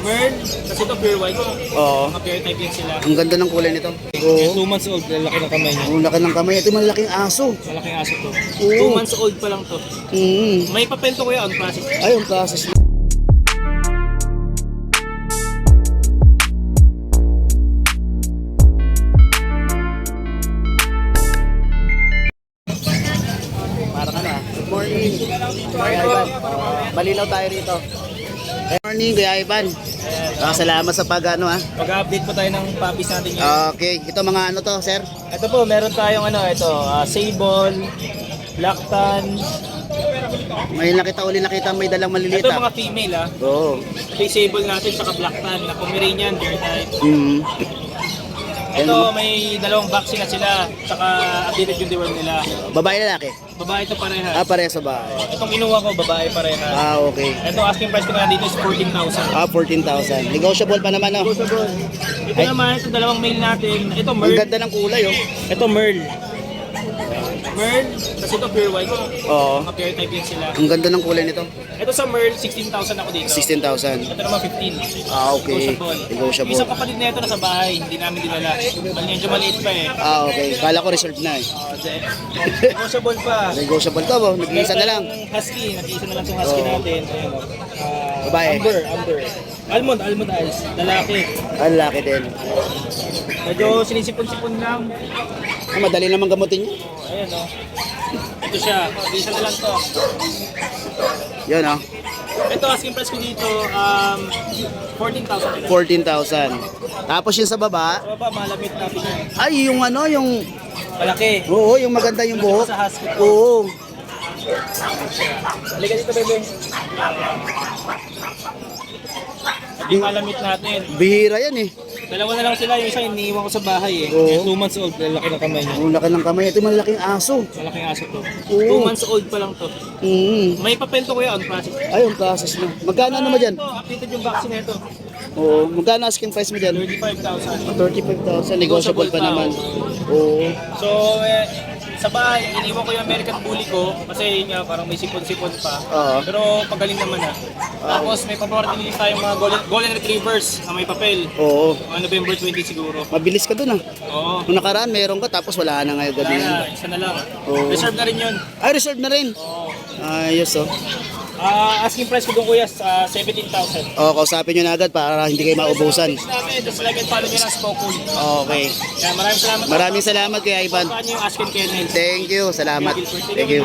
Merl, kasi ito pure white. Oo. Mga pure type yan sila. Ang ganda ng kulay nito. Yung Oo. 2 months old, lalaki ng kamay niya. Ang laki ng kamay. Ito malaking aso. Malaking aso to. Oo. 2 months old pa lang to. May papel to kuya on process. Ay, yung process. Para ka na. Good morning. Kuya Ivan. Malinaw tayo rito. Good morning, Kuya Ivan. Salamat sa pag-ano ha. Pag-update po tayo ng puppies natin ngayon. Okay, ito mga ano to, sir? Ito po, meron tayong sable, black tan. May nakita may dalang maliliit Ito ah. mga female Oo. Ito yung sable natin, saka black tan, na Pomeranian, bear type. Ano? Ito may dalawang vaccine na sila, saka updated yung deworm nila. Babae lalaki? Babae ito pareha. Pareha sa bahay. Itong kinuha ko, babae pareha. Okay. Ito asking price ko na dito is 14,000. 14,000. Negotiable pa naman oh. Ito naman, ito dalawang male natin. Ito Ang Merl. ganda ng kulay oh. Ito Merl. Merl, kasi ito pure white. Oo. Mga pure type yan sila. Ang ganda ng kulay nito. Ito sa Merl, 16,000 ako dito. 16,000. Ito naman 15. Okay. Negotiable. Isang kapatid na ito nasa bahay, hindi namin dinala. Medyo maliit pa eh. Okay. Kala ko reserved na eh. Negotiable pa. Negotiable to oh. Nag-iisa na lang. Husky, nag-iisa na lang itong husky natin. Ayan, Babae. Amber. Almond eyes, lalaki. Ang laki din. Medyo sinisipon-sipon lang. Madali naman gamutin niya. Ayan Ito siya, nag-iisa na lang to. Yan oh. Ito, asking price ko dito, 14,000. 14,000. Tapos yung sa baba, Sa baba, malamit natin yan. ay yung ano, yung Malaki. oo, yung maganda yung buhok. Sa husky to. Oo. Halika dito, bebe. Ito yung malamit natin. Bihira yan eh. Dalawa na lang sila, yung isa iniiwan ko sa bahay eh. Oo. 2 months old, lalaki ng kamay niya. Ang laki ng kamay. Ito malaking aso. Malaking aso to. Oo. 2 months old pa lang to. May papel to kuya on process. Ay, yung process na. Magkano naman dyan? Ito, updated yung vaccine nito. Oo. Magkano asking price mo dyan? 35,000. 35,000. Negotiable pa naman. Oo. So, sa bahay, iniwan ko yung American Bully ko kasi yun nga, parang may sipon-sipon pa. Oo. Pero pagaling naman Tapos may paborito din tayong mga golden retrievers na may papel. Oo. Mga November 20 siguro. Mabilis ka dun ah. Oo. Kung nakaraan meron ka tapos wala na ngayon gabi. Isa na lang. Oo. Reserve na rin yun. Ay, reserve na rin. Oo. Ayos oh. Asking price ko doon kuya sa 17,000. Oo, kausapin nyo na agad para hindi kayo maubusan. Page namin, just like and follow nyo ng Spokul. Okay. Maraming salamat. Maraming salamat kay Ivan. Paano yung asking Kennel? Thank you. Salamat. Thank you.